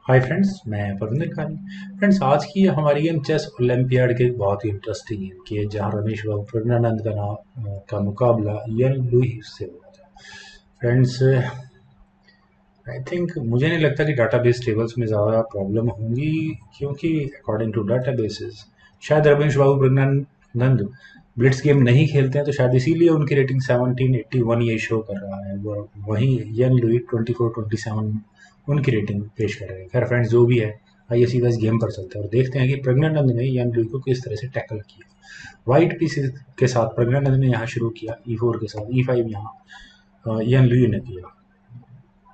Hi friends, मैं Parvinder Khan. Friends, आज की हमारी गेम चेस ओलंपियाड की एक बहुत ही इंटरेस्टिंग गेम की है, जहां रमेश बाबू प्रज्ञानंद का मुकाबला यन लुई से हुआ था। फ्रेंड्स, आई थिंक मुझे नहीं लगता कि डाटाबेस टेबल्स में ज़्यादा प्रॉब्लम होंगी, क्योंकि अकॉर्डिंग टू डाटाबेसेस शायद रमेश बाबू प्रज्ञानंद ब्लिट्स गेम नहीं खेलते हैं, तो शायद इसीलिए उनकी रेटिंग 1781 ये शो कर रहा है। वहीं यन लुई 2427 उनकी रेटिंग पेश कर रहे हैं। खैर फ्रेंड्स, जो भी है, आइए सीधा इस गेम पर चलते हैं और देखते हैं कि प्रज्ञानंद ने यन लुई को किस तरह से टैकल किया। व्हाइट पीस के साथ प्रज्ञानंद ने यहाँ शुरू किया, E4 के साथ E5 यहाँ यन लुई ने किया।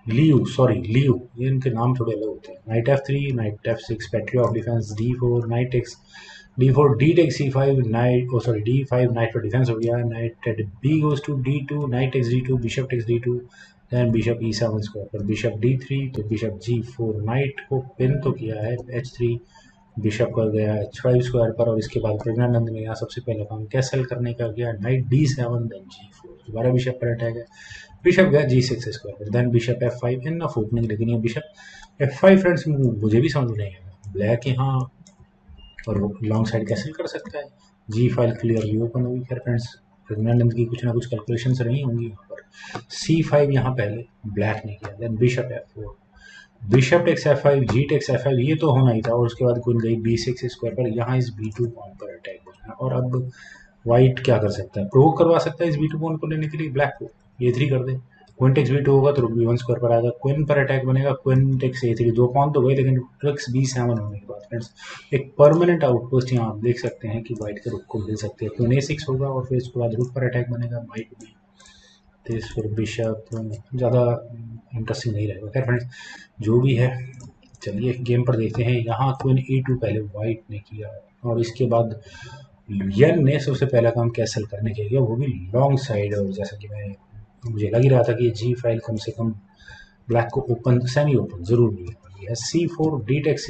लियू, ये इनके नाम थोड़े अलग होते हैं। Knight F3, knight F6, Petrov of defence D4, knight takes D4, D takes C5, D5, knight पर डिफेंस हो गया। Knight B goes to D2, knight takes D2, bishop takes D2, then bishop E7 square पर bishop D3, तो bishop G4, night को pin तो किया है H3, bishop कर गया H5 स्क्वायर पर, और इसके बाद प्रज्ञानंद ने यहाँ सबसे पहले काम कैसल करने का किया, नाइट D7, देन G4, दोबारा बिशप पर अटैक है, बिशप गया G6 स्क्वायर पर, देन बिशप F5 इन ओपनिंग, लेकिन ये बिशप F5 फ्रेंड्स मुझे भी समझ नहीं आया। ब्लैक यहाँ और लॉन्ग साइड कैसल कर सकता है, G फाइल क्लियरली ओपन होगी। खैर फ्रेंड्स, प्रज्ञानंद की कुछ ना कुछ कैलकुलेशंस रही होंगी यहाँ पर। C5 यहाँ पहले ब्लैक ने किया, then bishop F4, bishop takes F5, G takes F5, ये तो होना ही था, और उसके बाद क्वीन गई B6 स्क्वायर पर। यहाँ इस B2 पॉइंट पर अटैक बना, और अब व्हाइट क्या कर सकता है, प्रोवोक करवा सकता है इस B2 पॉइंट को लेने के लिए ब्लैक को। A3 कर दे, क्वीन टेक्स B2 होगा तो रुक B1 स्क्वायर पर आएगा, क्वीन पर अटैक बनेगा, क्वीन टेक्स A3, दो पॉइंट तो गए, लेकिन रुक्स B7 होने के बाद फ्रेंड्स एक परमानेंट आउटपोस्ट यहाँ आप देख सकते हैं कि व्हाइट के रुक को मिल सकती है। क्वीन A6 होगा और फिर उसके बाद रुक पर अटैक बनेगा, व्हाइट भी तेज फिर बिशप, ज़्यादा इंटरेस्टिंग नहीं रहेगा। खैर फ्रेंड्स, जो भी है, चलिए गेम पर देखते हैं। यहाँ क्वीन E2 पहले व्हाइट ने किया, और इसके बाद यन ने सबसे पहला काम कैसल करने के लिए, वो भी लॉन्ग साइड, और जैसा कि मुझे लग ही रहा था कि जी फाइल कम से कम ब्लैक को ओपन, सेमी ओपन जरूर मिलने वाली है। C4 D takes,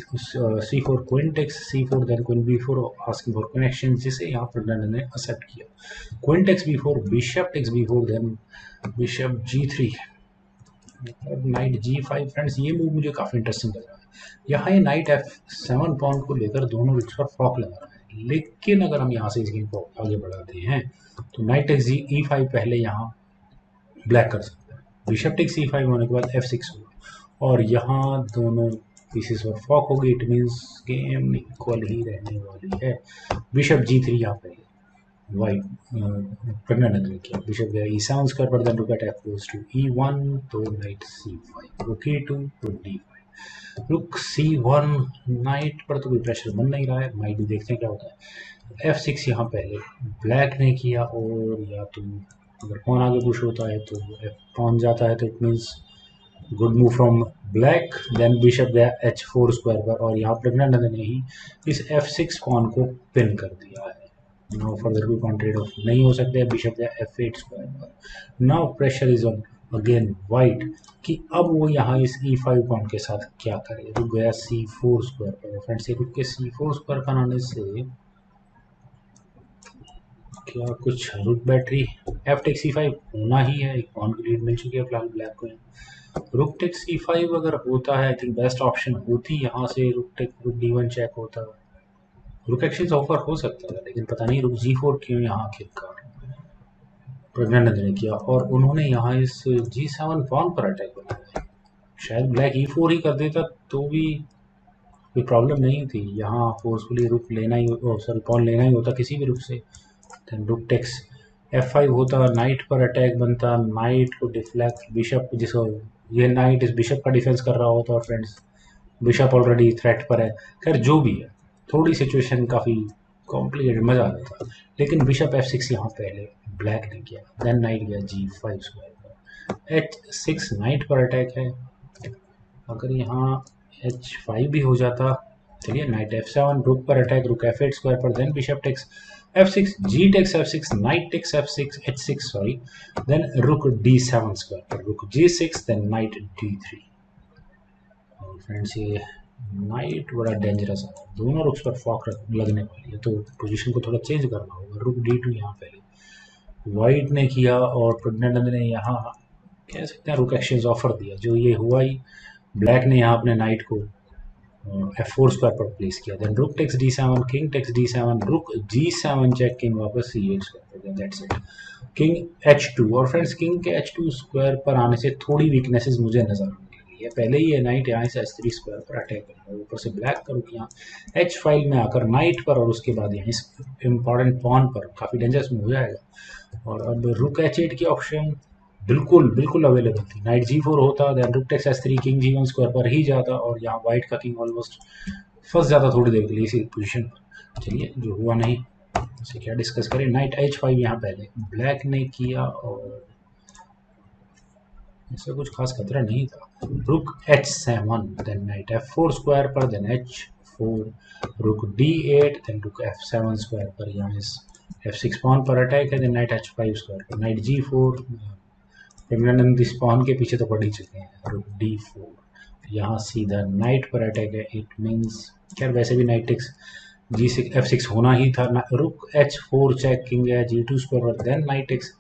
C4 queen takes C4, then queen B4 asking for connection, जिसे यहाँ फर्नांडो ने एक्सेप्ट किया। Queen takes B4, bishop takes B4, then bishop G3, knight G5। Friends, ये मूव मुझे काफ़ी इंटरेस्टिंग लग रहा है। यहाँ ये नाइट F7 पॉइंट को लेकर दोनों रिक्स पर फॉक लगा रहा है, लेकिन अगर हम यहाँ से इस गेम को आगे बढ़ाते हैं तो नाइट टेक्स E5 पहले यहाँ ब्लैक कर सकता है, बिशप टेक्स E5 होने के बाद F6 होगा, और यहाँ दोनों पीसेस पर फॉक होगी। इट मीन्स गेम इक्वल ही रहने वाली है। बिशप G3 यहाँ पे वाइट प्रज्ञानंद ने किया, बिशप गया E7 स्क्वायर पर, देन रुक eight F goes to E1, तो नाइट C5, रुक E2, तो D5, रुक C1, नाइट पर तो कोई प्रेशर बन नहीं रहा है, नाइट भी देखते हैं क्या होता है। F6 यहाँ पहले ब्लैक ने किया, और या तो अगर पॉन आगे पुश होता है तो पॉन जाता है, तो it means good move from black. Then bishop गया H4 स्क्वायर पर, और यहाँ प्रज्ञानंद ने ही इस F6 पॉन को पिन कर दिया है। नाउ फर्दर कोई पॉन ट्रेड ऑफ नहीं हो सकता है। बिशप गया F8 स्क्वायर पर, now pressure is on again white, कि अब वो यहाँ इस E5 पॉन के साथ क्या करे। रुक गया C4 स्क्वायर पर। फ्रेंड्स, ये रुक के C4 स्क्वायर पर आने से क्या कुछ रुक बैटरी F टेक C5 होना ही है, एक पॉन की लीड मिल चुकी है फिलहाल ब्लैक को। रुक टेक C5 अगर होता है, आई थिंक बेस्ट ऑप्शन होती, यहाँ से रुक D1 चेक होता, रुक एक्शन ऑफर हो सकता है, लेकिन पता नहीं रुक G4 क्यों यहाँ खिलका प्रज्ञानंद ने किया, और उन्होंने यहाँ इस G7 पॉन पर अटैक बनाया। शायद ब्लैक E4 ही कर देता तो भी कोई प्रॉब्लम नहीं थी, यहाँ फोर्सफुली रुक लेना ही, सॉरी पॉन लेना ही होता किसी भी रुक से। देन रुक टेक्स F5 होता, नाइट पर अटैक बनता, नाइट को डिफ्लेक्ट, बिशप जिसको ये नाइट इस बिशप का डिफेंस कर रहा होता, और फ्रेंड्स बिशप ऑलरेडी थ्रेट पर है। खैर जो भी है, थोड़ी सिचुएशन काफ़ी कॉम्प्लिकेटेड, मज़ा आ जाता, लेकिन बिशप F6 यहाँ पहले ब्लैक ने किया, देन नाइट गया G5 स्क्वायर पर, H6 नाइट पर अटैक है। अगर यहाँ H5 भी हो जाता, चलिए नाइट F7, रुक पर अटैक, रुक F8 स्क्वायर पर, then bishop takes F6, G takes F6, knight takes F6 H6 sorry, then rook D7 square पर, रुक G6, देन नाइट D3। और फ्रेंड्स, ये नाइट बड़ा डेंजरस है, दोनों रुक्स पर फॉक लगने वाली है, तो पोजीशन को थोड़ा चेंज करना होगा। रुक D2 यहाँ पहले वाइट ने किया, और प्रज्ञानंद ने यहाँ कह सकते हैं रुक एक्सचेंज ऑफर दिया, जो ये हुआ ही। ब्लैक ने यहाँ अपने नाइट को F4 स्क्वायर पर प्लेस किया, then rook takes D7, king takes D7, रुक G7 चेक, किंग वापस C8 स्क्वायर पर, दैट्स इट। किंग H2, और फ्रेंड्स किंग के H2 स्क्वायर पर आने से थोड़ी वीकनेसेस मुझे नजर आने लगी है। पहले ही ये नाइट यहाँ से H3 स्क्वायर पर अटैक करेगा, ऊपर से ब्लैक का रुक यहाँ H फाइल में आकर नाइट पर, और उसके बाद यहाँ इस इम्पॉर्टेंट पॉन पर काफ़ी डेंजरस मूव हो जाएगा। और अब रुक H8 की ऑप्शन बिल्कुल बिल्कुल अवेलेबल थी। नाइट G4 होता, then rook takes H3, king G1 square पर ही जाता, और यहाँ व्हाइट का किंग ऑलमोस्ट फंस जाता थोड़ी देर के लिए इसी पोजीशन पर। चलिए, जो हुआ नहीं उसे क्या डिस्कस करें। नाइट H5 यहाँ पहले ब्लैक ने किया, और ऐसा कुछ खास खतरा नहीं था। Rook H7, then knight F4 square पर, then H4, rook D8, then रुक F7 स्क्वायर पर, यहाँ इस F6 पॉन पर अटैक है, देन नाइट H5 स्क्वायर पर, नाइट G4, प्रज्ञानंद इस पॉन के पीछे तो पड़ ही चुके हैं, रुक D4, यहाँ सीधा नाइट पर अटैक है। इट मीन्स खैर वैसे भी नाइट टेक्स G6 F6 होना ही था। रुक H4 चेक, किंग है G2 स्क्वायर पर, then night takes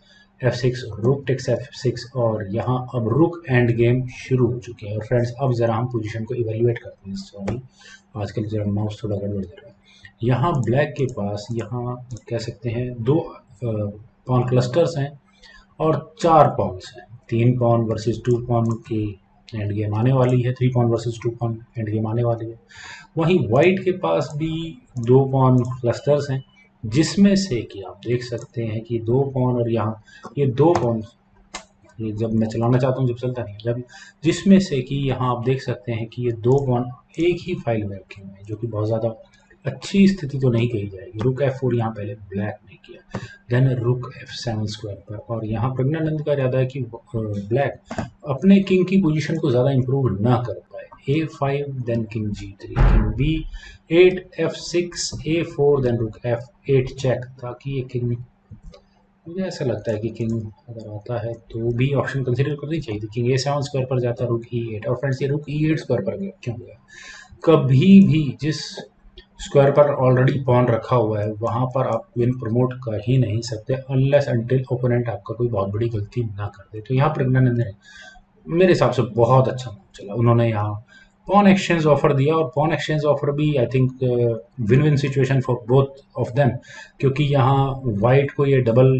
F6, rook takes F6, और यहाँ अब रुक एंड गेम शुरू हो चुके हैं। और फ्रेंड्स अब जरा हम पोजीशन को इवेल्युएट करते हैं। सॉरी, आजकल जरा माउस थोड़ा गड़बड़ कर रहा है। यहाँ ब्लैक के पास यहाँ कह सकते हैं दो पॉन क्लस्टर्स हैं और 4 पॉन्स हैं। 3 पॉन वर्सेस 2 पॉन की एंड गेम आने वाली है, 3 pawn versus 2 pawn end game आने वाली है। वहीं वाइट के पास भी 2 पॉन क्लस्टर्स हैं, जिसमें से कि आप देख सकते हैं कि 2 पॉन और यहाँ ये 2 पॉन, ये जब मैं चलाना चाहता हूँ जब चलता नहीं, जब जिसमें से कि यहाँ आप देख सकते हैं कि ये 2 पॉन एक ही फाइल में रखे हुए हैं, जो कि बहुत ज़्यादा अच्छी स्थिति तो नहीं कही जाएगी। रुक F4 यहाँ पहले ब्लैक ने किया, देन रुक F7 स्क्वायर पर, और यहाँ प्रज्ञानंद का इरादा है कि ब्लैक अपने किंग की पोजीशन को ज़्यादा इंप्रूव ना कर पाए। A5, then king G3, king B8, F6, A4, then रुक F8 चेक, ताकि ये किंग, मुझे ऐसा लगता है कि किंग अगर आता है तो भी ऑप्शन कंसिडर करनी चाहिए थी। किंग A7 स्क्वायर पर जाता, रुक E8, और फ्रेंड्स ये रुक E8 स्क्वायर पर गया क्यों गया? कभी भी जिस स्क्वायर पर ऑलरेडी पॉन रखा हुआ है वहां पर आप विन प्रमोट कर ही नहीं सकते, अनलेस अनटिल ओपोनेंट आपका कोई बहुत बड़ी गलती ना कर दे। तो यहाँ प्रज्ञानंद ने मेरे हिसाब से बहुत अच्छा मूव चला। उन्होंने यहाँ पॉन एक्सचेंज ऑफर दिया, और पॉन एक्सचेंज ऑफर भी I think win win situation for both of them, क्योंकि यहाँ वाइट को ये डबल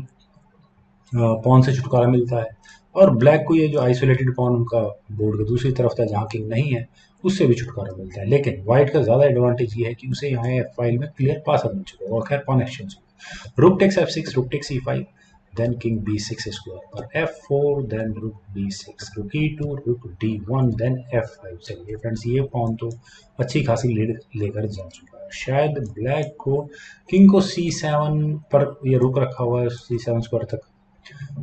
पॉन से छुटकारा मिलता है, और ब्लैक को ये जो आइसोलेटेड पॉन उनका बोर्ड के दूसरी तरफ था जहाँ किंग नहीं है उससे भी छुटकारा मिलता है। लेकिन व्हाइट का ज़्यादा एडवांटेज ये है कि उसे यहाँ एफ फाइल में क्लियर पासर मिल चुका है, और खैर pawn exchange rook takes F6, rook takes E5, then king B6 square पर F4, देन रुक B6, रुक E2, रुक D1, देन F5। चलिए फ्रेंड्स, ये पॉन तो अच्छी खासी लीड लेकर जा चुका है। शायद ब्लैक को किंग को C7 पर ये रुक रखा हुआ है, C7 स्क्वायर तक,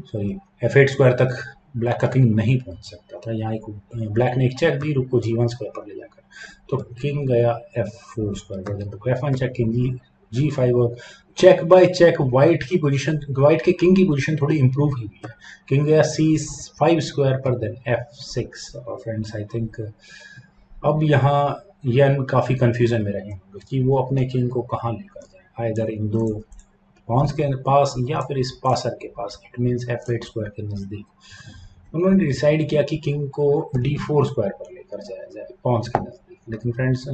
सॉरी F8 स्क्वायर तक ब्लैक का किंग नहीं पहुंच सकता था। यहाँ एक ब्लैक ने एक चेक दी रुक को G1 स्क्वायर पर ले जाकर, तो किंग गया F4 स्क्वायर पर, रुक F1 चेक, किंग G5, और चेक बाय चेक व्हाइट की पोजीशन, व्हाइट के किंग की पोजीशन थोड़ी इंप्रूव हुई है। किंग गया C5 स्क्वायर पर, देन F6। और फ्रेंड्स आई थिंक अब यहाँ यन काफ़ी कंफ्यूजन में रहे होंगे कि वो अपने किंग को कहाँ लेकर जाए, आइदर इन दो पॉन्स के पास या फिर इस पासर के पास, इट मीन्स F8 स्क्वायर के नज़दीक। उन्होंने डिसाइड किया कि किंग को D4 स्क्वायर पर लेकर जाया जाए पॉन्स के नज़दीक, लेकिन फ्रेंड्स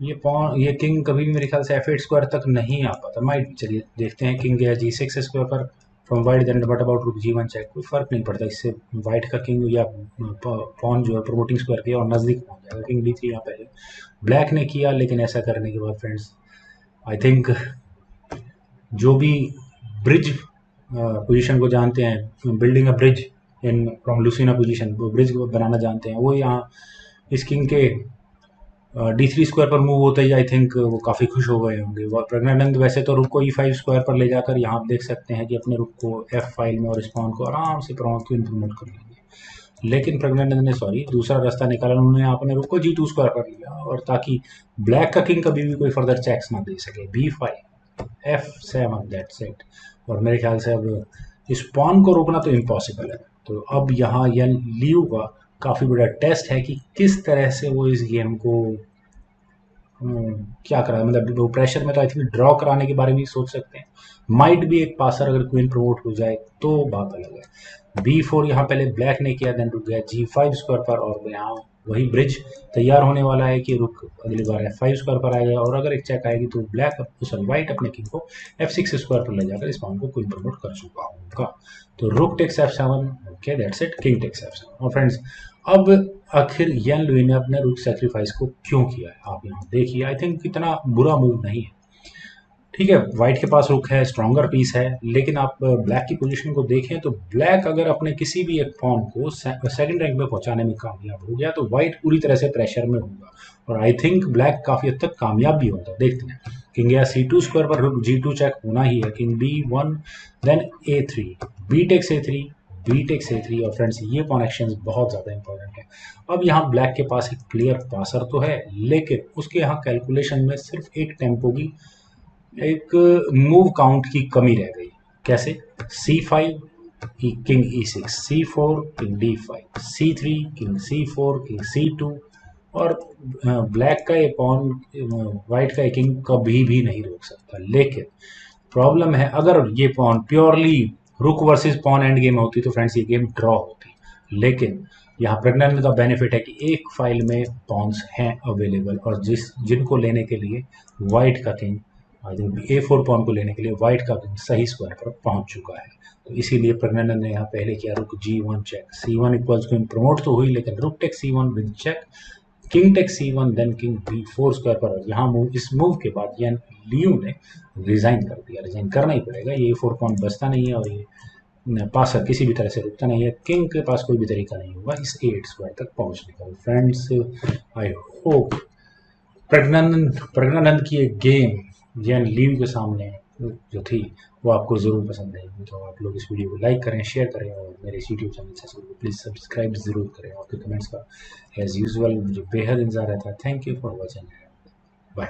ये किंग कभी भी मेरे ख्याल से F8 स्क्वायर तक नहीं आ पाता। माइट, चलिए देखते हैं। किंग गया G6 स्क्वायर पर from white, then but about rook G1 check, कोई फर्क नहीं पड़ता इससे, वाइट का किंग या पॉन जो है प्रमोटिंग स्क्वायर के और नज़दीक पहुंच जाएगा। किंग D3 यहाँ पहले ब्लैक ने किया, लेकिन ऐसा करने के बाद फ्रेंड्स आई थिंक जो भी ब्रिज पोजीशन को जानते हैं, building a bridge in from Lucena position, वो ब्रिज को बनाना जानते हैं, वो यहाँ इस किंग के D3 स्क्वायर पर मूव होते ही आई थिंक वो काफ़ी खुश हो गए होंगे। प्रज्ञानंद वैसे तो रुक को E5 स्क्वायर पर ले जाकर यहाँ आप देख सकते हैं कि अपने रुक को F फाइल में और स्पॉन को आराम से प्रमोट कर लेंगे, लेकिन प्रज्ञानंद ने दूसरा रास्ता निकाला। उन्होंने अपने रुक को G2 स्क्वायर पर लिया, और ताकि ब्लैक का किंग कभी भी कोई फर्दर चेक्स ना दे सके, B5, F7, दैट्स इट। और मेरे ख्याल से अब इस पॉन को रोकना तो इम्पॉसिबल है। तो अब यहाँ यन लियू का काफ़ी बड़ा टेस्ट है कि किस तरह से वो इस गेम को क्या करा, मतलब वो प्रेशर में तो आई थिंक ड्रॉ कराने के बारे में सोच सकते हैं। माइट भी एक पासर अगर क्वीन प्रमोट हो जाए तो बात अलग है। B4 यहाँ पहले ब्लैक ने किया, देन रुक गया G5 स्क्वायर पर, और यहाँ वही ब्रिज तैयार होने वाला है कि रुक अगली बार F5 स्क्वायर पर आएगा, और अगर एक चेक आएगी तो ब्लैक सॉरी व्हाइट अपने किंग को F6 स्क्वायर पर ले जाकर इस पाउंड को क्वीन प्रमोट कर चुका होगा। तो rook takes F7, okay that's it, king takes F7। और फ्रेंड्स अब आखिर यान लुई ने अपने रुक सेक्रीफाइस को क्यों किया है, आप यहाँ देखिए। आई थिंक इतना बुरा मूव नहीं है, ठीक है। व्हाइट के पास रुक है, स्ट्रॉन्गर पीस है, लेकिन आप ब्लैक की पोजीशन को देखें तो ब्लैक अगर अपने किसी भी एक पॉन को सेकंड रैंक में पहुंचाने में कामयाब हो गया तो व्हाइट पूरी तरह से प्रेशर में होगा, और आई थिंक ब्लैक काफी हद तक कामयाब भी होगा। देखते हैं, किंग या C2 स्क्वायर पर रुक G2 चेक होना ही है, king B1 then A3, B takes A3, B takes A3। और फ्रेंड्स ये पॉन एक्शन बहुत ज़्यादा इंपॉर्टेंट है। अब यहाँ ब्लैक के पास एक क्लियर पासर तो है, लेकिन उसके यहाँ कैलकुलेशन में सिर्फ एक टेम्पो की एक मूव काउंट की कमी रह गई। कैसे? C5 king E6, C4 king D5, C3 king C4 king C2, और ब्लैक का ये पॉन वाइट का किंग कभी भी नहीं रोक सकता। लेकिन प्रॉब्लम है, अगर ये पॉन प्योरली रुक वर्सेस पॉन एंड गेम होती तो फ्रेंड्स ये गेम ड्रॉ होती। लेकिन यहाँ प्रेग्नेंट का बेनिफिट है कि एक फाइल में पॉन्स हैं अवेलेबल, और जिनको लेने के लिए वाइट का king I think A4 pawn को लेने के लिए व्हाइट का किंग सही स्क्वायर पर पहुंच चुका है। तो इसीलिए प्रेग्नेंट ने यहाँ पहले किया रुक G1 check, C1 equals queen promote तो हुई, लेकिन rook take C1 with check, king take C1 then king B4 square पर। यहाँ मूव, इस मूव के बाद यान लियू ने रिजाइन कर दिया, रिजाइन करना ही पड़ेगा, ये A4 पॉन बचता नहीं है और ये पासर किसी भी तरह से रुकता नहीं है। किंग के पास कोई भी तरीका नहीं होगा इस A8 स्क्वायर तक पहुंचने का। फ्रेंड्स आई होप प्रज्ञानंद की एक गेम जैन लीव के सामने जो थी वो आपको ज़रूर पसंद आएगी। तो आप लोग इस वीडियो को लाइक करें, शेयर करें, और मेरे इस यूट्यूब चैनल से प्लीज़ सब्सक्राइब ज़रूर करें। आपके कमेंट्स का एज यूजुअल मुझे बेहद इंतजार रहता है। Thank you for watching, bye.